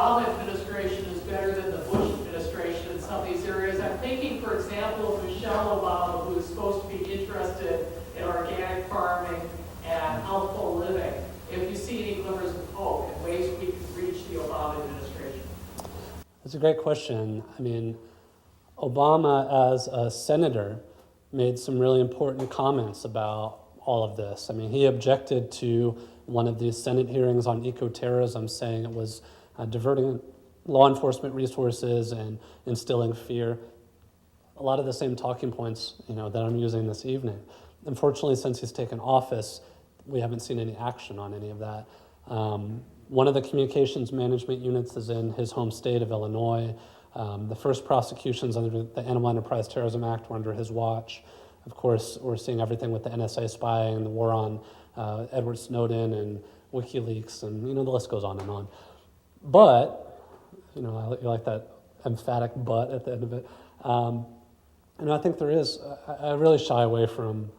Obama administration is better than the Bush administration in some of these areas. I'm thinking, for example, of Michelle Obama, who is supposed to be interested in organic farming and healthful living. If you see any glimmers of hope in ways we can reach the Obama administration. That's a great question. I mean, Obama, as a senator, made some really important comments about all of this. I mean, he objected to one of the Senate hearings on eco-terrorism, saying it was diverting law enforcement resources and instilling fear. A lot of the same talking points, that I'm using this evening. Unfortunately, since he's taken office, we haven't seen any action on any of that. One of the communications management units is in his home state of Illinois. The first prosecutions under the Animal Enterprise Terrorism Act were under his watch. Of course, we're seeing everything with the NSA spying, the war on Edward Snowden and WikiLeaks, and the list goes on and on. But, I like that emphatic but at the end of it. I think there is, I really shy away from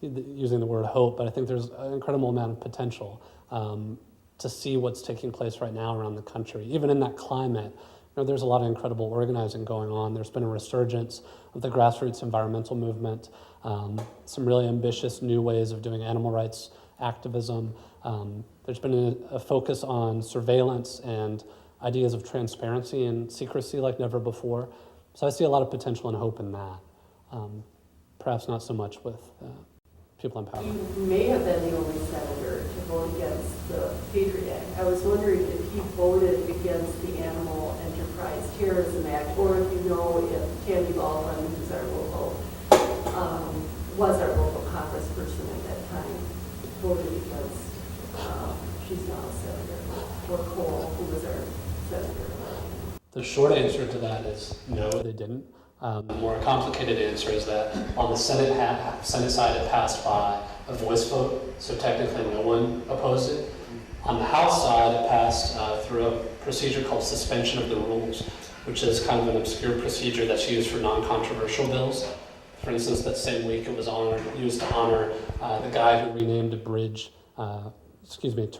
using the word hope, but I think there's an incredible amount of potential to see what's taking place right now around the country. Even in that climate, there's a lot of incredible organizing going on. There's been a resurgence of the grassroots environmental movement, some really ambitious new ways of doing animal rights activism. There's been a focus on surveillance and ideas of transparency and secrecy like never before. So I see a lot of potential and hope in that. Perhaps not so much with people in power. You may have been the only senator to vote against the Patriot Act. I was wondering if he voted against the Animal Enterprise Terrorism Act, or if you know if Tammy Baldwin, who's our local, was our local congressperson at that time, voted against, she's now a senator, or Cole, who was our senator. The short answer to that is no, they didn't. The more complicated answer is that on the Senate side it passed by a voice vote, so technically no one opposed it. On the House side it passed through a procedure called suspension of the rules, which is kind of an obscure procedure that's used for non-controversial bills. For instance, that same week it was used to honor the guy who renamed a bridge, to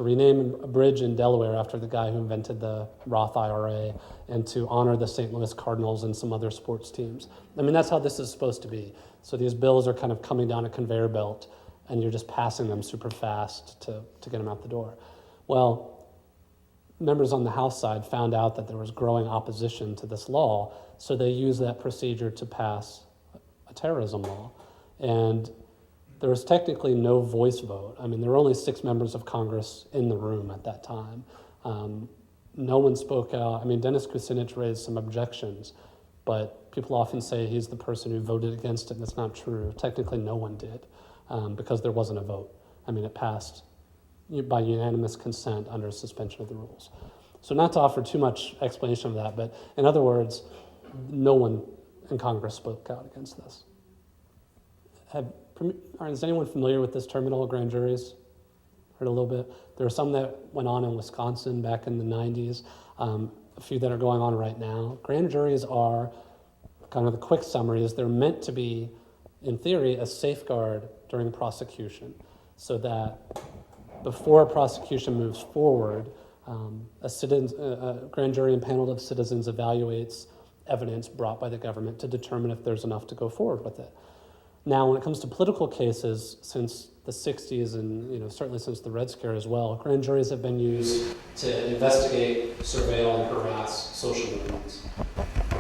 rename a bridge in Delaware after the guy who invented the Roth IRA, and to honor the St. Louis Cardinals and some other sports teams. I mean, that's how this is supposed to be. So these bills are kind of coming down a conveyor belt, and you're just passing them super fast to get them out the door. Well, members on the House side found out that there was growing opposition to this law, so they used that procedure to pass a terrorism law. And there was technically no voice vote. I mean, there were only 6 members of Congress in the room at that time. No one spoke out. I mean, Dennis Kucinich raised some objections, but people often say he's the person who voted against it, and that's not true. Technically, no one did, because there wasn't a vote. I mean, it passed by unanimous consent under suspension of the rules. So not to offer too much explanation of that, but in other words, no one in Congress spoke out against this. Is anyone familiar with this term at all, grand juries? Heard a little bit. There are some that went on in Wisconsin back in the 90s, a few that are going on right now. Grand juries are, kind of the quick summary is they're meant to be, in theory, a safeguard during prosecution, so that before a prosecution moves forward, a grand jury impaneled of citizens evaluates evidence brought by the government to determine if there's enough to go forward with it. Now, when it comes to political cases, since the 60s and certainly since the Red Scare as well, grand juries have been used to investigate, surveil, and harass social movements.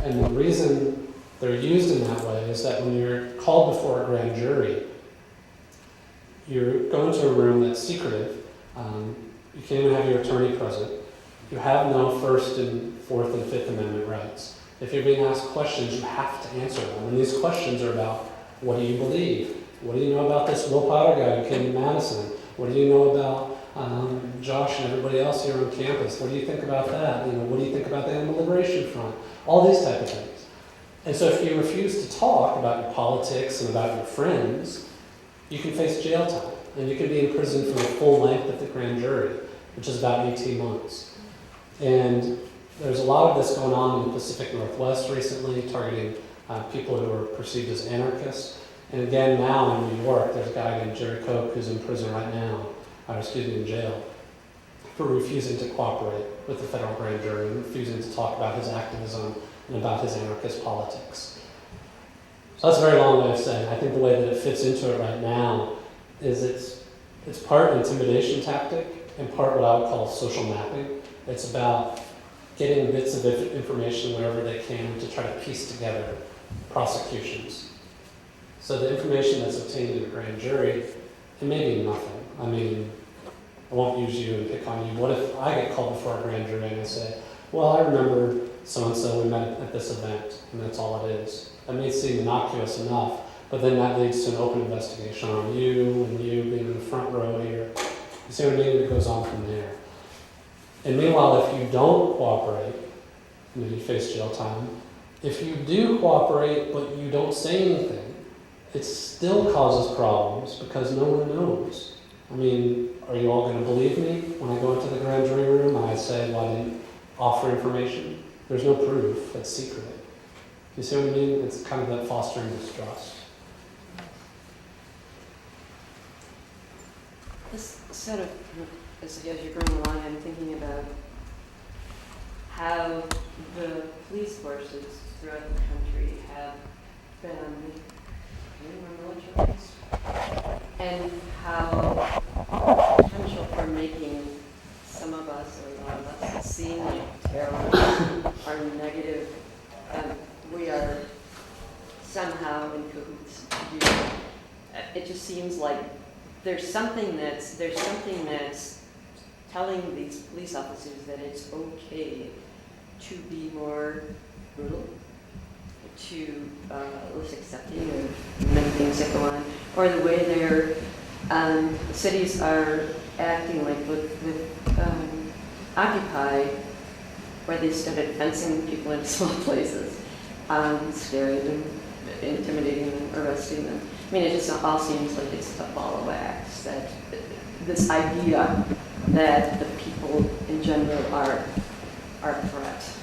And the reason they're used in that way is that when you're called before a grand jury, you're going to a room that's secretive. You can't even have your attorney present. You have no First and Fourth and Fifth Amendment rights. If you're being asked questions, you have to answer them. And these questions are about, what do you believe? What do you know about this Will Potter guy who came to Madison? What do you know about Josh and everybody else here on campus? What do you think about that? What do you think about the Animal Liberation Front? All these type of things. And so if you refuse to talk about your politics and about your friends, you can face jail time. And you can be in prison for the full length of the grand jury, which is about 18 months. And there's a lot of this going on in the Pacific Northwest recently, targeting people who are perceived as anarchists. And again, now in New York, there's a guy named Jerry Koch who's in prison right now, in jail, for refusing to cooperate with the federal grand jury and refusing to talk about his activism and about his anarchist politics. So that's a very long way of saying, I think the way that it fits into it right now is it's part intimidation tactic and part what I would call social mapping. It's about getting bits of information wherever they can to try to piece together prosecutions. So the information that's obtained in a grand jury, it may be nothing. I mean, I won't use you and pick on you. What if I get called before a grand jury and I say, well, I remember so-and-so, we met at this event, and that's all it is. That may seem innocuous enough, but then that leads to an open investigation on you and you being in the front row here. You see what I mean? It goes on from there. And meanwhile, if you don't cooperate, you face jail time. If you do cooperate, but you don't say anything, it still causes problems because no one knows. I mean, are you all going to believe me when I go into the grand jury room and I say, well, I didn't offer information? There's no proof. It's secret. You see what I mean? It's kind of that fostering distrust. This sort of, as you're going along, I'm thinking about how the police forces throughout the country have been, do you remember what your is? And how potential for making some of us, or a lot of us, seem like terrorists are negative, and we are somehow in cahoots to do that. It just seems like there's something that's telling these police officers that it's okay to be more brutal, to less accepting of many things that go on, or the way their cities are acting, like with Occupy, where they started fencing people into small places, scaring them, intimidating them, arresting them. I mean, it just all seems like it's a ball of wax, that this idea that the people in general are a threat.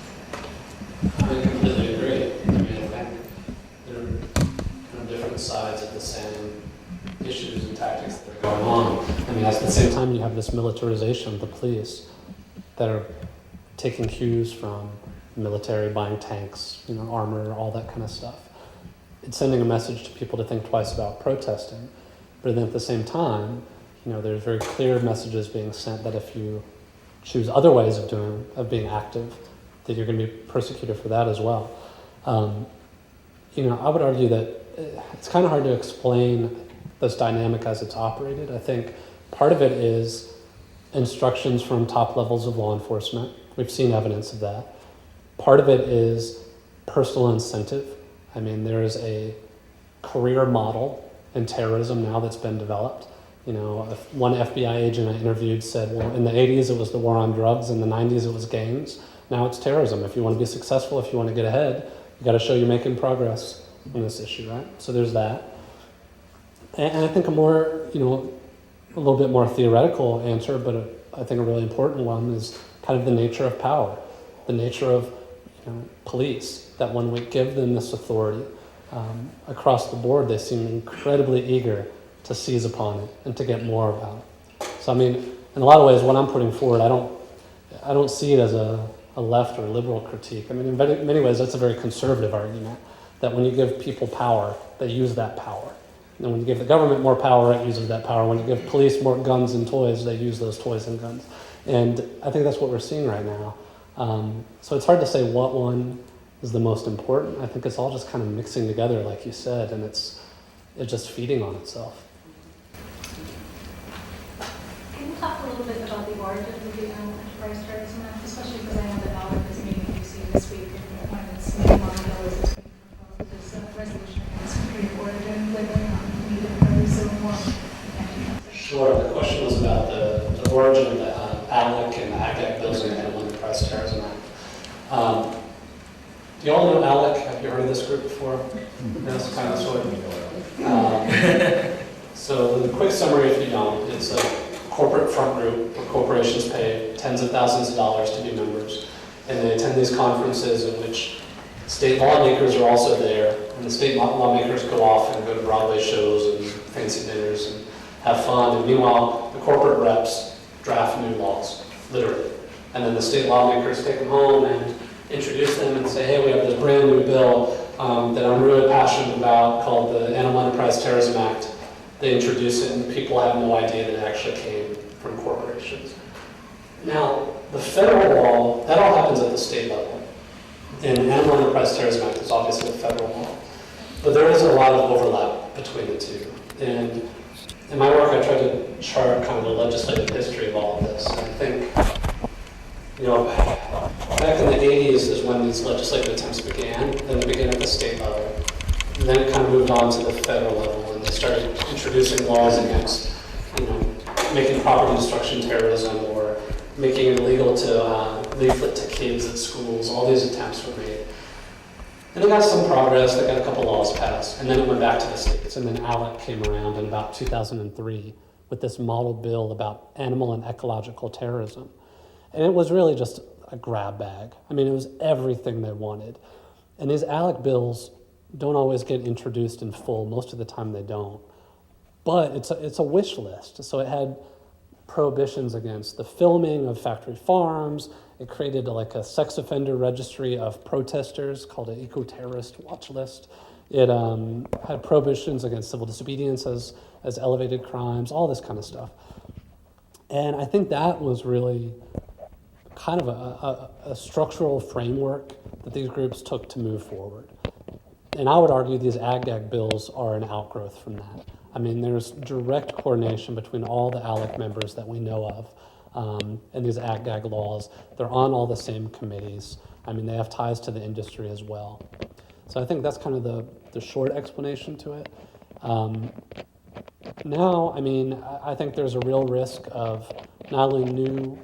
I completely agree. I mean, I think there are kind of different sides of the same issues and tactics that are going on. I mean, at the same time, you have this militarization of the police that are taking cues from military, buying tanks, armor, all that kind of stuff. It's sending a message to people to think twice about protesting. But then at the same time, there's very clear messages being sent that if you choose other ways of being active, that you're going to be persecuted for that as well. I would argue that it's kind of hard to explain this dynamic as it's operated. I think part of it is instructions from top levels of law enforcement. We've seen evidence of that. Part of it is personal incentive. I mean, there is a career model in terrorism now that's been developed. One FBI agent I interviewed said, well, in the 80s it was the war on drugs, in the 90s it was gangs. Now it's terrorism. If you want to be successful, if you want to get ahead, you got to show you're making progress on this issue, right? So there's that. And I think a little bit more theoretical answer, but I think a really important one is kind of the nature of power, the nature of police, that when we give them this authority across the board, they seem incredibly eager to seize upon it and to get more about it. So I mean, in a lot of ways, what I'm putting forward, I don't see it as a left or liberal critique. I mean, in many ways, that's a very conservative argument, that when you give people power, they use that power. And when you give the government more power, it uses that power. When you give police more guns and toys, they use those toys and guns. And I think that's what we're seeing right now. So it's hard to say what one is the most important. I think it's all just kind of mixing together, like you said, and it's just feeding on itself. Can you talk a little bit about the origin of the Enterprise Terrorism Act, especially because I know that ALEC is meeting in D.C. this week, and one of its main models is this resolution against creative origin labeling on needed for the Civil War. Sure. The question was about the origin of the ALEC and the ACAC bills and the Enterprise Terrorism Act. Do you all know ALEC? Have you heard of this group before? That's kind of sort of. So the quick summary, if you don't, it's a corporate front group where corporations pay tens of thousands of dollars to be members, and they attend these conferences in which state lawmakers are also there, and the state lawmakers go off and go to Broadway shows and fancy dinners and have fun, and meanwhile the corporate reps draft new laws. literally. And then the state lawmakers take them home and introduce them and say, hey, we have this brand new bill that I'm really passionate about called the Animal Enterprise Terrorism Act. They introduce it and people have no idea that it actually came from corporations. Now, the federal law, that all happens at the state level. And the Animal Enterprise Terrorism Act is obviously a federal law. But there is a lot of overlap between the two. And in my work, I try to chart kind of the legislative history of all of this. And I think, back in the 80s is when these legislative attempts began. Then they began at the state level. And then it kind of moved on to the federal level, and they started introducing laws against, making property destruction terrorism or making it illegal to leaflet to kids at schools. All these attempts were made. And they got some progress, they got a couple laws passed, and then it went back to the states. And then ALEC came around in about 2003 with this model bill about animal and ecological terrorism. And it was really just a grab bag. I mean, it was everything they wanted. And these ALEC bills don't always get introduced in full. Most of the time they don't. But it's a wish list. So it had prohibitions against the filming of factory farms. It created a sex offender registry of protesters called an eco-terrorist watch list. It had prohibitions against civil disobedience as elevated crimes, all this kind of stuff. And I think that was really kind of a structural framework that these groups took to move forward. And I would argue these ag-gag bills are an outgrowth from that. I mean, there's direct coordination between all the ALEC members that we know of and these ag-gag laws. They're on all the same committees. I mean, they have ties to the industry as well. So I think that's kind of the short explanation to it. Now, I mean, I think there's a real risk of not only new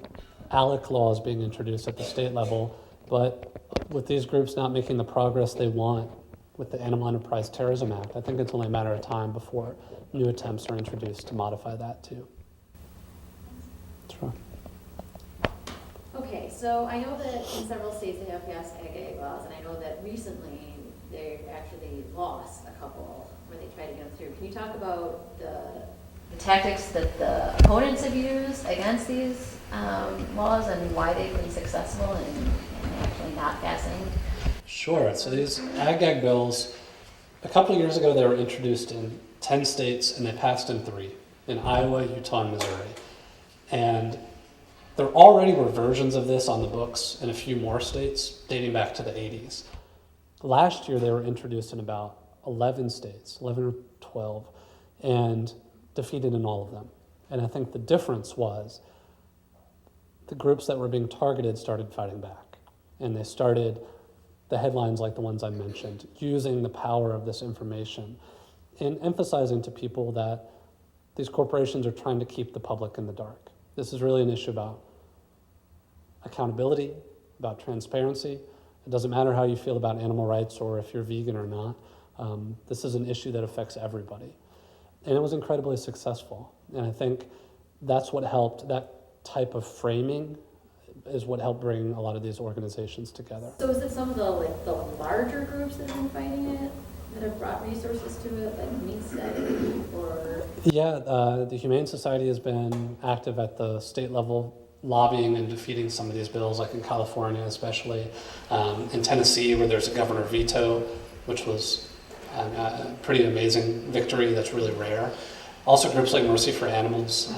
ALEC laws being introduced at the state level, but with these groups not making the progress they want with the Animal Enterprise Terrorism Act, I think it's only a matter of time before new attempts are introduced to modify that too. Sure. Okay, so I know that in several states they have passed ag laws, and I know that recently they actually lost a couple where they tried to get them through. Can you talk about the tactics that the opponents have used against these laws and why they've been successful in actually not passing? Sure. So these ag-gag bills, a couple of years ago, they were introduced in 10 states and they passed in 3, in Iowa, Utah, and Missouri. And there already were versions of this on the books in a few more states dating back to the 80s. Last year, they were introduced in about 11 states, 11 or 12, and defeated in all of them. And I think the difference was the groups that were being targeted started fighting back. And they started the headlines like the ones I mentioned, using the power of this information and emphasizing to people that these corporations are trying to keep the public in the dark. This is really an issue about accountability, about transparency. It doesn't matter how you feel about animal rights or if you're vegan or not. This is an issue that affects everybody. And it was incredibly successful. And I think that's what helped, that type of framing is what helped bring a lot of these organizations together. So is it some of the larger groups that have been fighting it, that have brought resources to it, like Meat Study or? Yeah, the Humane Society has been active at the state level, lobbying and defeating some of these bills, like in California especially, in Tennessee where there's a governor veto, which was a pretty amazing victory that's really rare. Also groups like Mercy for Animals.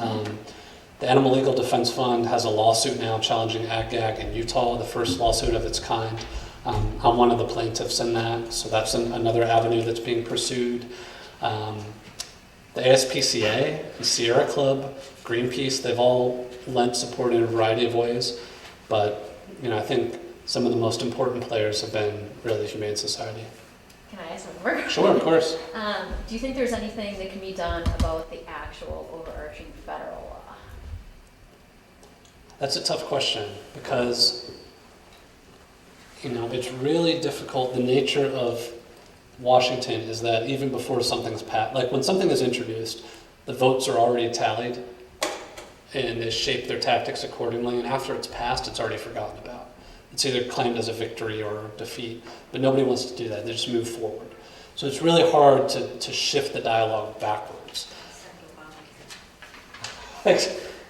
The Animal Legal Defense Fund has a lawsuit now challenging ag-gag in Utah, the first lawsuit of its kind. I'm one of the plaintiffs in that, so that's another avenue that's being pursued. The ASPCA, the Sierra Club, Greenpeace, they've all lent support in a variety of ways, but I think some of the most important players have been really the Humane Society. Can I ask one more? Sure, of course. Do you think there's anything that can be done about the actual overarching federal law? That's a tough question because, it's really difficult. The nature of Washington is that even before something's passed, like when something is introduced, the votes are already tallied and they shape their tactics accordingly. And after it's passed, it's already forgotten about. It's either claimed as a victory or a defeat, but nobody wants to do that. They just move forward. So it's really hard to shift the dialogue backwards.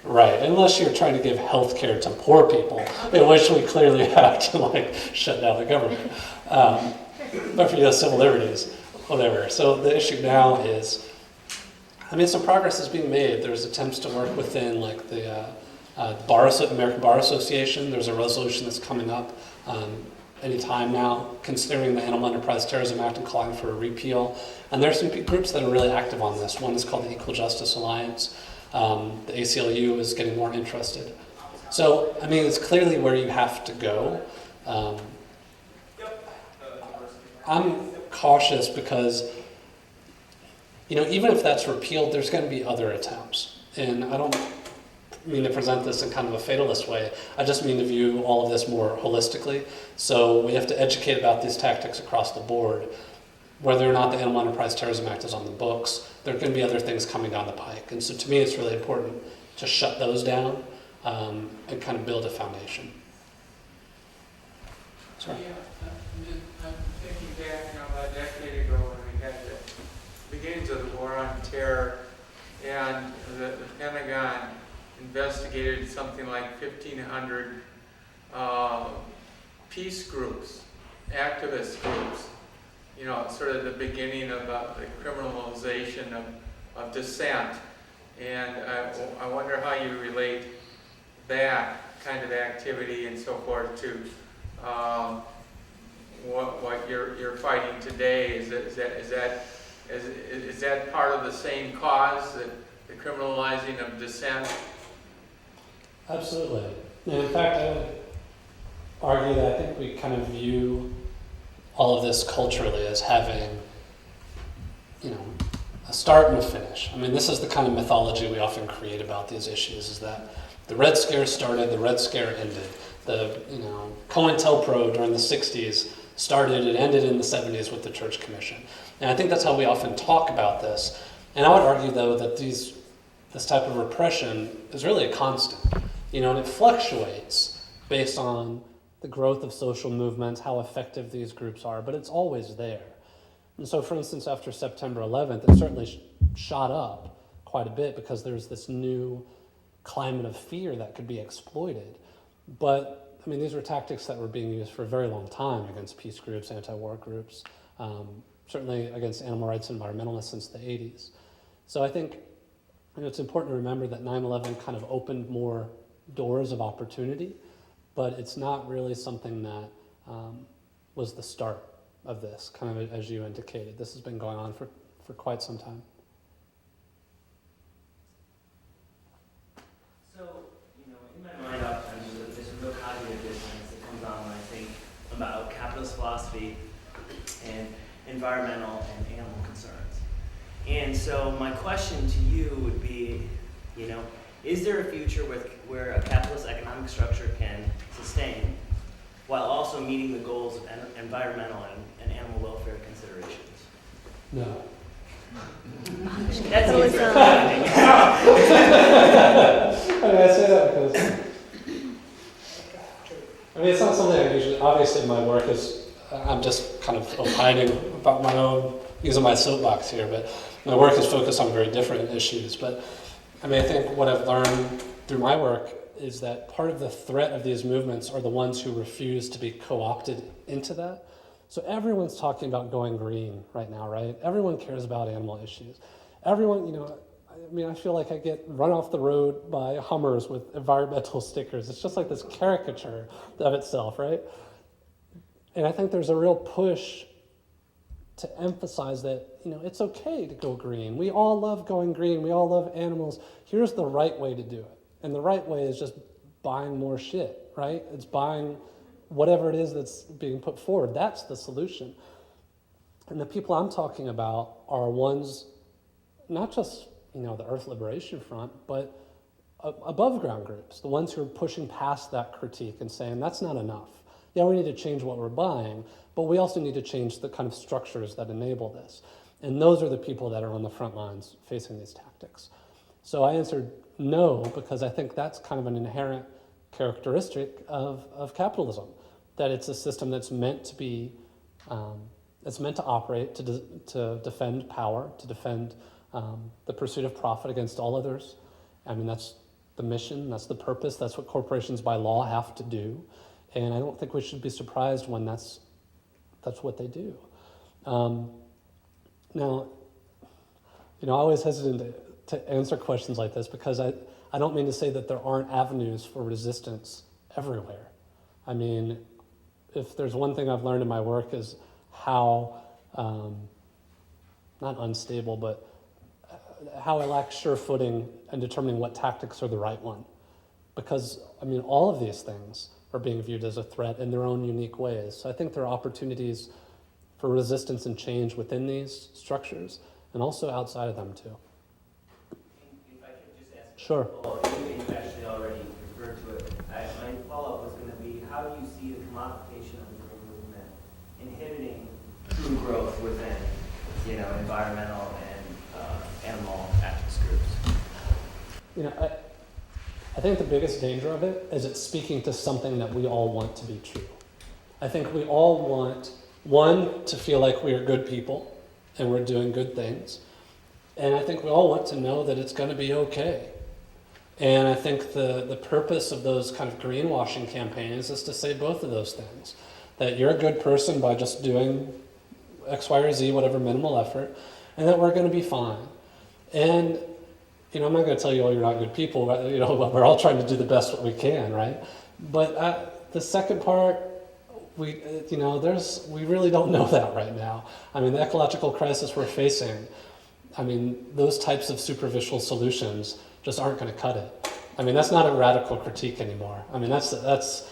Right, unless you're trying to give health care to poor people, in which we clearly have to like shut down the government. But for civil liberties, whatever. So the issue now is, I mean, some progress is being made. There's attempts to work within like the American Bar Association. There's a resolution that's coming up any time now, considering the Animal Enterprise Terrorism Act and calling for a repeal. And there's some groups that are really active on this. One is called the Equal Justice Alliance. The ACLU is getting more interested. So, I mean, it's clearly where you have to go. I'm cautious because, even if that's repealed, there's going to be other attempts. And I don't mean to present this in kind of a fatalist way. I just mean to view all of this more holistically. So we have to educate about these tactics across the board. Whether or not the Animal Enterprise Terrorism Act is on the books, there are going to be other things coming down the pike. And so to me, it's really important to shut those down and kind of build a foundation. Sorry. Yeah, I'm thinking back, a decade ago when we had the beginnings of the War on Terror, and the Pentagon investigated something like 1,500 peace groups, activist groups, sort of the beginning of the criminalization of dissent. And I wonder how you relate that kind of activity and so forth to what you're fighting today. Is that part of the same cause, the criminalizing of dissent? Absolutely. And in fact, I would argue that I think we kind of view all of this culturally as having, a start and a finish. I mean, this is the kind of mythology we often create about these issues, is that the Red Scare started, the Red Scare ended. The, COINTELPRO during the 60s started and ended in the 70s with the Church Commission. And I think that's how we often talk about this. And I would argue, though, that this type of repression is really a constant, and it fluctuates based on the growth of social movements, how effective these groups are, but it's always there. And so, for instance, after September 11th, it certainly shot up quite a bit because there's this new climate of fear that could be exploited. But, I mean, these were tactics that were being used for a very long time against peace groups, anti-war groups, certainly against animal rights and environmentalists since the 80s. So I think it's important to remember that 9/11 kind of opened more doors of opportunity, but it's not really something that was the start of this, kind of as you indicated. This has been going on for quite some time. So, in my mind, oftentimes there's a real cognitive dissonance that comes on when I think about capitalist philosophy and environmental and animal concerns. And so my question to you would be, is there a future where a capitalist economic structure can sustain while also meeting the goals of environmental and animal welfare considerations? No. That's So it's, interesting. I say that because, it's not something I usually, obviously my work is, I'm just kind of opining about my own, using my soapbox here, but my work is focused on very different issues. But I think what I've learned through my work is that part of the threat of these movements are the ones who refuse to be co-opted into that. So everyone's talking about going green right now, right? Everyone cares about animal issues. Everyone, I feel like I get run off the road by Hummers with environmental stickers. It's just like this caricature of itself, right? And I think there's a real push to emphasize that, it's okay to go green. We all love going green. We all love animals. Here's the right way to do it. And the right way is just buying more shit, right? It's buying whatever it is that's being put forward. That's the solution. And the people I'm talking about are ones, not just, the Earth Liberation Front, but above ground groups, the ones who are pushing past that critique and saying that's not enough. Yeah, we need to change what we're buying, but we also need to change the kind of structures that enable this. And those are the people that are on the front lines facing these tactics. So I answered no, because I think that's kind of an inherent characteristic of capitalism, that it's a system that's meant to be, it's meant to operate, to defend power, to defend the pursuit of profit against all others. That's the mission, that's the purpose, that's what corporations by law have to do. And I don't think we should be surprised when that's what they do. Now, I'm always hesitant to answer questions like this because I don't mean to say that there aren't avenues for resistance everywhere. I mean, if there's one thing I've learned in my work is how, not unstable, but how I lack sure footing in determining what tactics are the right one. Because, all of these things are being viewed as a threat in their own unique ways. So I think there are opportunities for resistance and change within these structures and also outside of them too. If I could just ask. Sure. Well, you actually already referred to it. My follow-up was going to be, how do you see the commodification of the green movement inhibiting true growth within, environmental and animal activist groups? I think the biggest danger of it is it's speaking to something that we all want to be true. I think we all want, one, to feel like we are good people and we're doing good things. And I think we all want to know that it's going to be okay. And I think the purpose of those kind of greenwashing campaigns is to say both of those things. That you're a good person by just doing X, Y, or Z, whatever minimal effort, and that we're going to be fine. And I'm not going to tell you, oh, you're not good people. We're all trying to do the best what we can, right? But the second part, we really don't know that right now. The ecological crisis we're facing, those types of superficial solutions just aren't going to cut it. That's not a radical critique anymore. That's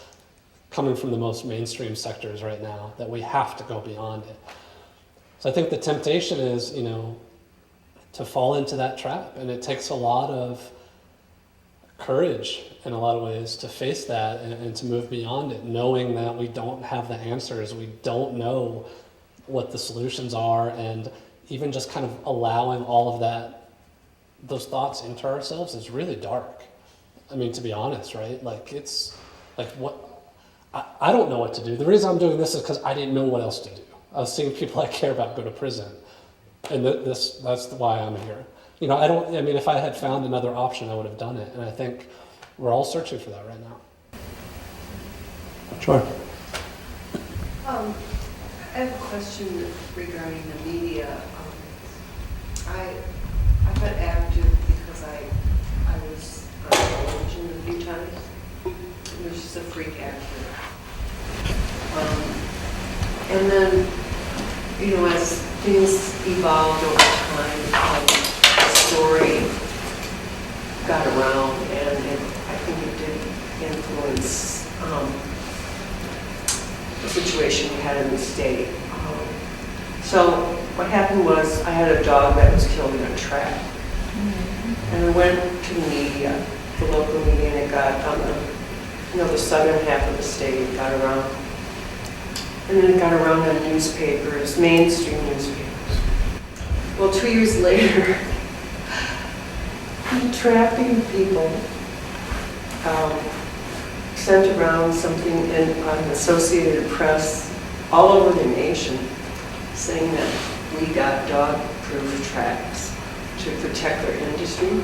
coming from the most mainstream sectors right now, that we have to go beyond it. So I think the temptation is, to fall into that trap. And it takes a lot of courage in a lot of ways to face that and to move beyond it, knowing that we don't have the answers. We don't know what the solutions are, and even just kind of allowing all of those thoughts into ourselves is really dark. To be honest, right? It's like I don't know what to do. The reason I'm doing this is because I didn't know what else to do. I was seeing people I care about go to prison. And that's why I'm here. If I had found another option, I would have done it. And I think we're all searching for that right now. Sure. I have a question regarding the media. I got active because I was on television a few times. It was just a freak actor. And then, as things evolved over time, the story got around, and I think it did influence the situation we had in the state. So what happened was I had a dog that was killed in a trap. And I went to the media, the local media, and it got on the southern half of the state, it got around. And then it got around in newspapers, mainstream newspapers. Well, 2 years later, trapping people sent around something on the Associated Press all over the nation saying that we got dog-proof traps to protect their industry.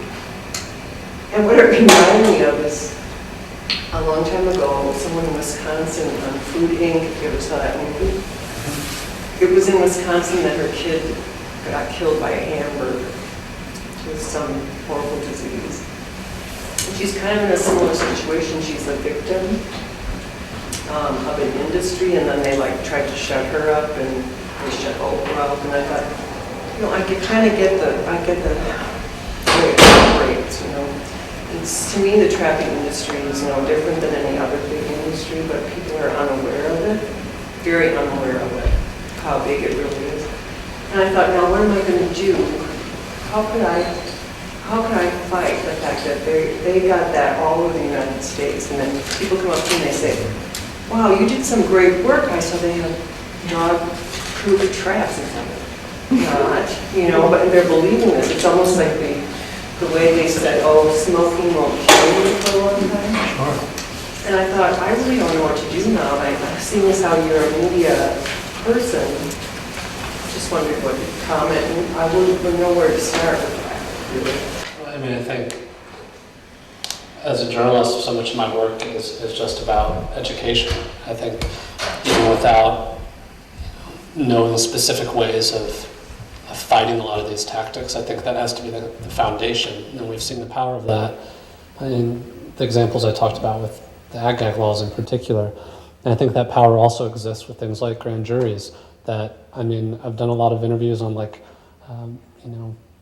And what it reminded me of is a long time ago, someone in Wisconsin on Food Inc., if you ever saw that movie, it was in Wisconsin that her kid got killed by a hamburger with some horrible disease. And she's kind of in a similar situation. She's a victim of an industry, and then they tried to shut her up, and they shut Oprah up. And I thought, I could kind of get the way it operates, To me, the trapping industry is no different than any other big industry, but people are unaware of it, very unaware of it, how big it really is. And I thought, now what am I going to do? How could I fight the fact that they got that all over the United States, and then people come up to me and they say, wow, you did some great work. I saw they have dog-proof traps and stuff. Not, but they're believing this. It's almost like the way they said, oh, smoking won't kill you for a long time. Sure. And I thought, I really don't know what to do now. Seeing as how you're a media person, just wondered what you'd comment. And I wouldn't know where to start with that, really. I think as a journalist, so much of my work is just about education. I think even without knowing specific ways of fighting a lot of these tactics, I think that has to be the foundation, and we've seen the power of that in the examples I talked about with the ag laws in particular. And I think that power also exists with things like grand juries. That, I mean, I've done a lot of interviews on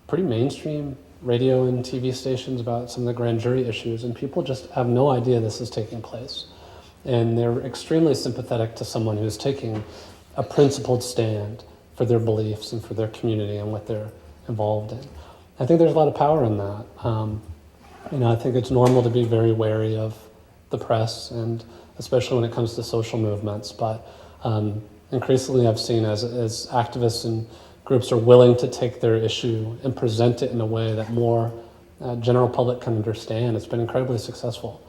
pretty mainstream radio and TV stations about some of the grand jury issues, and people just have no idea this is taking place. And they're extremely sympathetic to someone who's taking a principled stand for their beliefs and for their community and what they're involved in. I think there's a lot of power in that. I think it's normal to be very wary of the press, and especially when it comes to social movements. But increasingly I've seen as activists and groups are willing to take their issue and present it in a way that more general public can understand, it's been incredibly successful.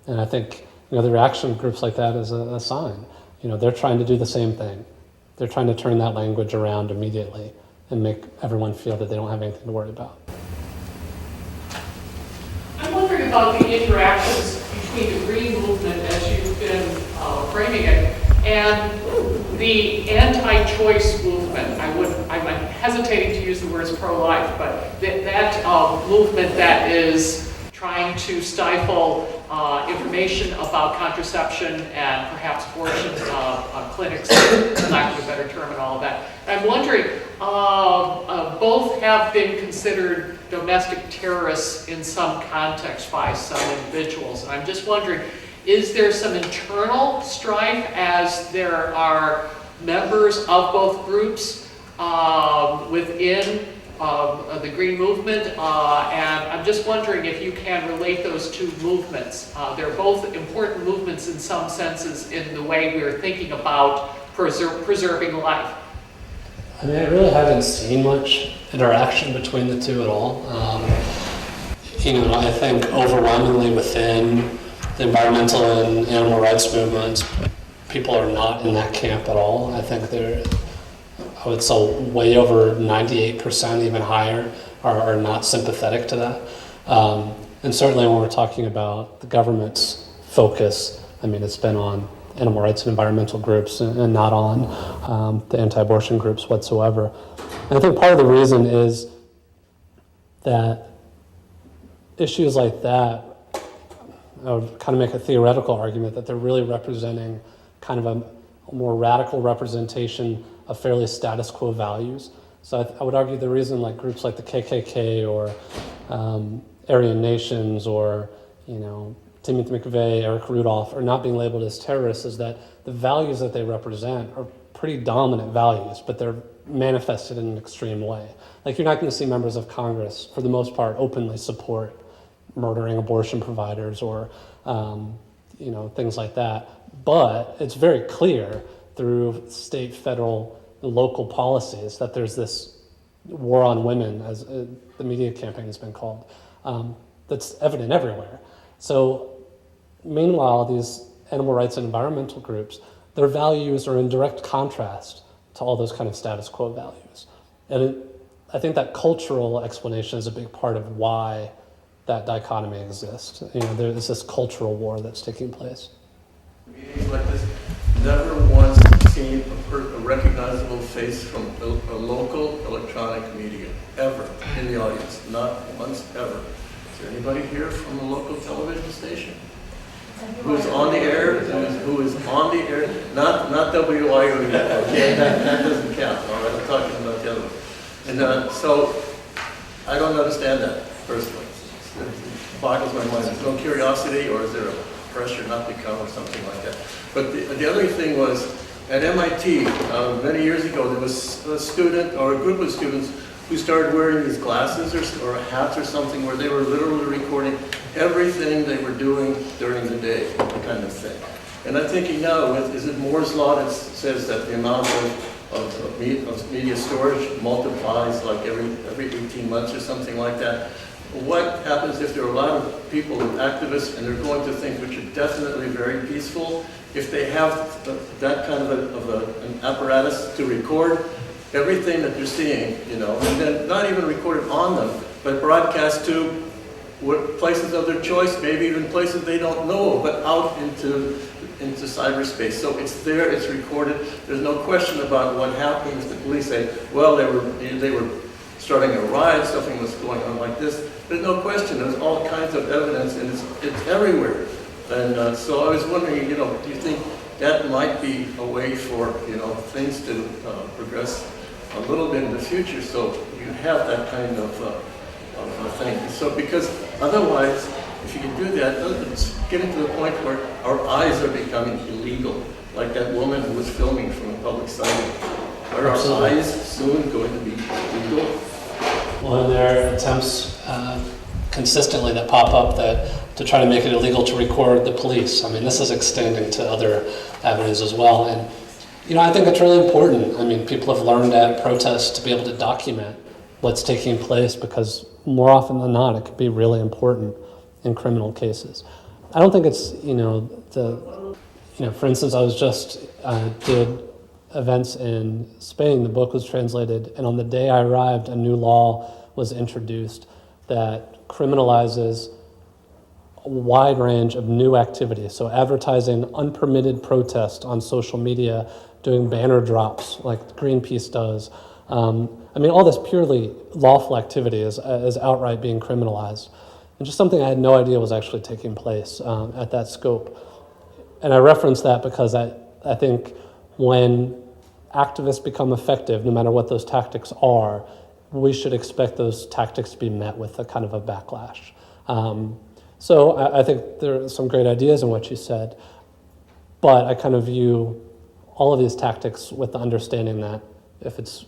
And I think the reaction of groups like that is a sign. They're trying to do the same thing. They're trying to turn that language around immediately and make everyone feel that they don't have anything to worry about. I'm wondering about the interactions between the green movement, as you've been framing it, and the anti-choice movement. I'm hesitating to use the words pro-life, but that movement that is trying to stifle information about contraception and perhaps abortion clinics, for lack of a better term, and all of that. I'm wondering, both have been considered domestic terrorists in some context by some individuals. And I'm just wondering, is there some internal strife as there are members of both groups within the Green Movement? And I'm just wondering if you can relate those two movements. They're both important movements in some senses in the way we're thinking about preserving life. I mean, I really haven't seen much interaction between the two at all. I think overwhelmingly within the environmental and animal rights movements, people are not in that camp at all. I think I would say way over 98%, even higher, are not sympathetic to that. And certainly when we're talking about the government's focus, I mean, it's been on animal rights and environmental groups and not on the anti-abortion groups whatsoever. And I think part of the reason is that issues like that, I would kind of make a theoretical argument that they're really representing kind of a more radical representation of fairly status quo values. So I would argue the reason like groups like the KKK or Aryan Nations or Timothy McVeigh, Eric Rudolph are not being labeled as terrorists is that the values that they represent are pretty dominant values, but they're manifested in an extreme way. Like you're not going to see members of Congress, for the most part, openly support murdering abortion providers or things like that. But it's very clear through state, federal, and local policies that there's this war on women, as the media campaign has been called, that's evident everywhere. So meanwhile, these animal rights and environmental groups, their values are in direct contrast to all those kind of status quo values. And I think that cultural explanation is a big part of why that dichotomy exists. There's this cultural war that's taking place. Meetings like this, never once seen a recognizable face from a local electronic media, ever, in the audience, not once ever. Is there anybody here from a local television station? Who is on the air, who is on the air, not WIOE, okay, that doesn't count, all right, I'm talking about the other one. And so, I don't understand that, personally. It boggles my mind. There's no curiosity, or is there a pressure not to come, or something like that. But the other thing was, at MIT, many years ago, there was a student, or a group of students, who started wearing these glasses or hats or something where they were literally recording everything they were doing during the day, kind of thing. And I'm thinking now, is it Moore's law that says that the amount of media storage multiplies like every 18 months or something like that? What happens if there are a lot of people, activists, and they're going to things which are definitely very peaceful, if they have that kind of an apparatus to record everything that you're seeing, and then not even record it on them, but broadcast to places of their choice, maybe even places they don't know, but out into cyberspace. So it's there, it's recorded. There's no question about what happens. The police say, well, they were starting a riot, something was going on like this. There's no question. There's all kinds of evidence, and it's everywhere. And so I was wondering, do you think that might be a way for things to progress a little bit in the future, so you have that kind of thing. So because otherwise, if you can do that, it's getting to the point where our eyes are becoming illegal, like that woman who was filming from a public site. Are our eyes soon going to be illegal? Well, and there are attempts consistently that pop up to try to make it illegal to record the police. I mean, this is extending to other avenues as well. And, I think it's really important. I mean, people have learned at protests to be able to document what's taking place because more often than not, it could be really important in criminal cases. I don't think it's, for instance, I was just did events in Spain. The book was translated, and on the day I arrived, a new law was introduced that criminalizes a wide range of new activities. So advertising unpermitted protest on social media, doing banner drops like Greenpeace does. All this purely lawful activity is outright being criminalized. And just something I had no idea was actually taking place at that scope. And I reference that because I think when activists become effective, no matter what those tactics are, we should expect those tactics to be met with a kind of a backlash. So I think there are some great ideas in what you said, but I kind of view all of these tactics with the understanding that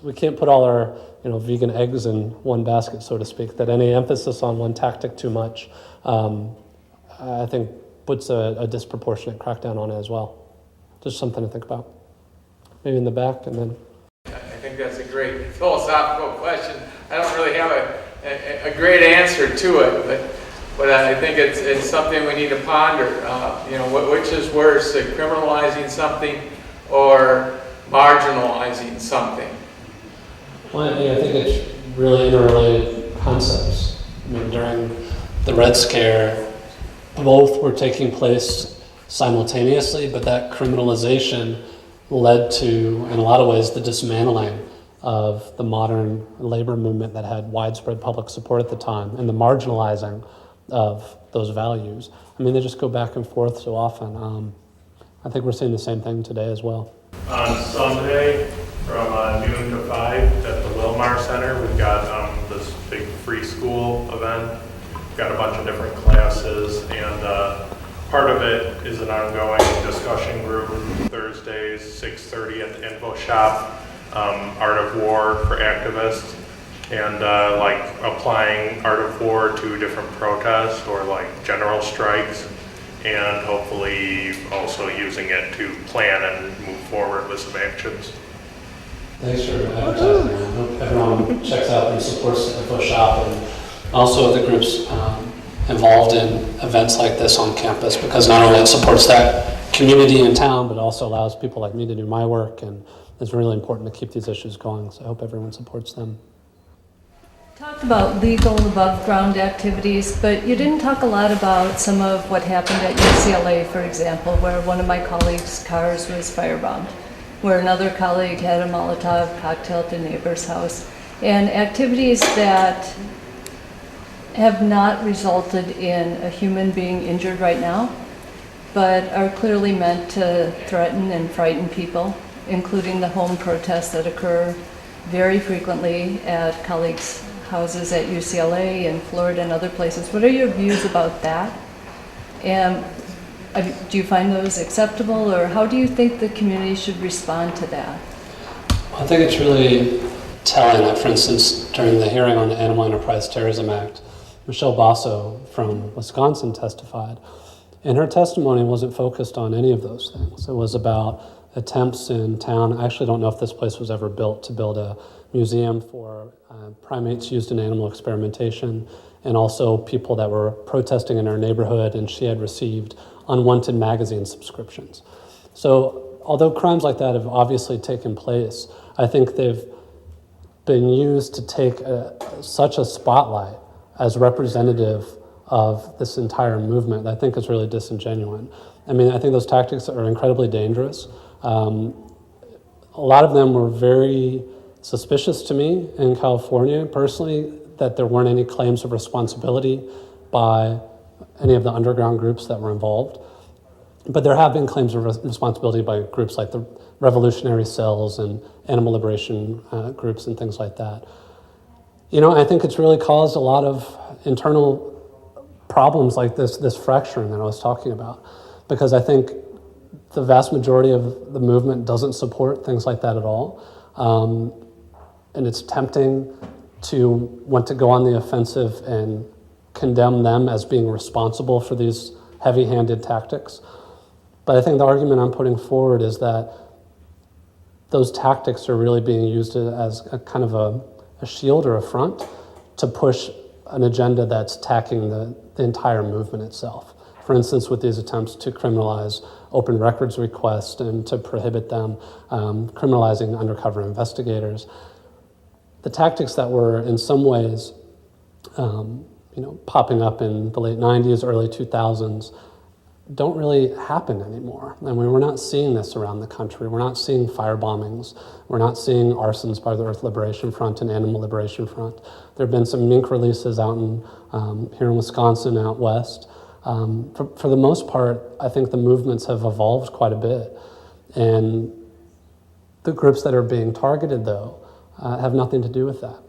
we can't put all our vegan eggs in one basket, so to speak, that any emphasis on one tactic too much, I think puts a disproportionate crackdown on it as well. Just something to think about. Maybe in the back, and then. I think that's a great philosophical question. I don't really have a great answer to it, but I think it's something we need to ponder. Which is worse, criminalizing something or marginalizing something? Well, I think it's really interrelated concepts. During the Red Scare, both were taking place simultaneously, but that criminalization led to, in a lot of ways, the dismantling of the modern labor movement that had widespread public support at the time, and the marginalizing of those values. They just go back and forth so often. I think we're seeing the same thing today as well. On Sunday, from noon to 5 at the Wilmar Center, we've got this big free school event. We've got a bunch of different classes, and part of it is an ongoing discussion group. Thursdays, 6:30 at the Info Shop, Art of War for activists, and like applying Art of War to different protests or like general strikes, and hopefully also using it to plan and move forward with some actions. Thanks for advertising. I hope everyone checks out and supports the Info Shop, and also the groups involved in events like this on campus, because not only it supports that community in town, but also allows people like me to do my work, and it's really important to keep these issues going, so I hope everyone supports them. Talked about legal above ground activities, but you didn't talk a lot about some of what happened at UCLA, for example, where one of my colleagues' cars was firebombed, where another colleague had a Molotov cocktail at the neighbor's house, and activities that have not resulted in a human being injured right now, but are clearly meant to threaten and frighten people, including the home protests that occur very frequently at colleagues' houses at UCLA and Florida and other places. What are your views about that? And do you find those acceptable, or how do you think the community should respond to that? I think it's really telling that, for instance, during the hearing on the Animal Enterprise Terrorism Act, Michelle Basso from Wisconsin testified, and her testimony wasn't focused on any of those things. It was about attempts in town. I actually don't know if this place was ever built to build a museum for primates used in animal experimentation, and also people that were protesting in her neighborhood, and she had received unwanted magazine subscriptions. So although crimes like that have obviously taken place, I think they've been used to take such a spotlight as representative of this entire movement that I think is really disingenuous. I mean, I think those tactics are incredibly dangerous. A lot of them were very suspicious to me in California, personally, that there weren't any claims of responsibility by any of the underground groups that were involved. But there have been claims of responsibility by groups like the revolutionary cells and animal liberation groups and things like that. You know, I think it's really caused a lot of internal problems like this fracturing that I was talking about, because I think the vast majority of the movement doesn't support things like that at all. And it's tempting to want to go on the offensive and condemn them as being responsible for these heavy-handed tactics. But I think the argument I'm putting forward is that those tactics are really being used as a kind of a shield or a front to push an agenda that's attacking the entire movement itself. For instance, with these attempts to criminalize open records requests and to prohibit them, criminalizing undercover investigators. The tactics that were in some ways popping up in the late 90s, early 2000s, don't really happen anymore. I mean, we're not seeing this around the country. We're not seeing fire bombings. We're not seeing arsons by the Earth Liberation Front and Animal Liberation Front. There have been some mink releases out in here in Wisconsin, out west. For the most part, I think the movements have evolved quite a bit. And the groups that are being targeted, though, have nothing to do with that.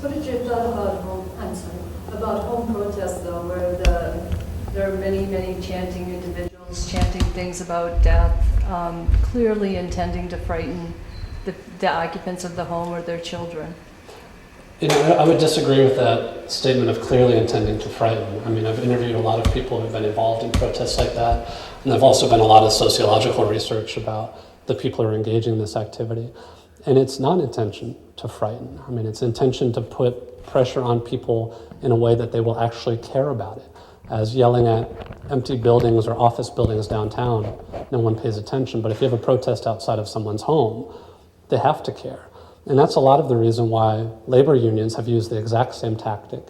What did you thought about home protests, though, where there are many, many chanting individuals chanting things about death, clearly intending to frighten the occupants of the home or their children? You know, I would disagree with that statement of clearly intending to frighten. I mean, I've interviewed a lot of people who've been involved in protests like that, and there's also been a lot of sociological research about the people who are engaging in this activity. And it's not intention to frighten. I mean, it's intention to put pressure on people in a way that they will actually care about it. As yelling at empty buildings or office buildings downtown, no one pays attention. But if you have a protest outside of someone's home, they have to care. And that's a lot of the reason why labor unions have used the exact same tactic.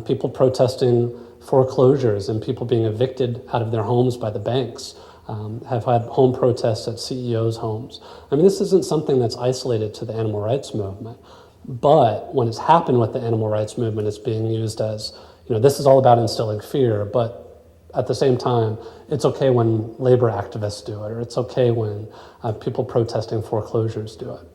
People protesting foreclosures and people being evicted out of their homes by the banks have had home protests at CEOs' homes. I mean, this isn't something that's isolated to the animal rights movement. But when it's happened with the animal rights movement, it's being used as, this is all about instilling fear, but at the same time, it's okay when labor activists do it, or it's okay when people protesting foreclosures do it.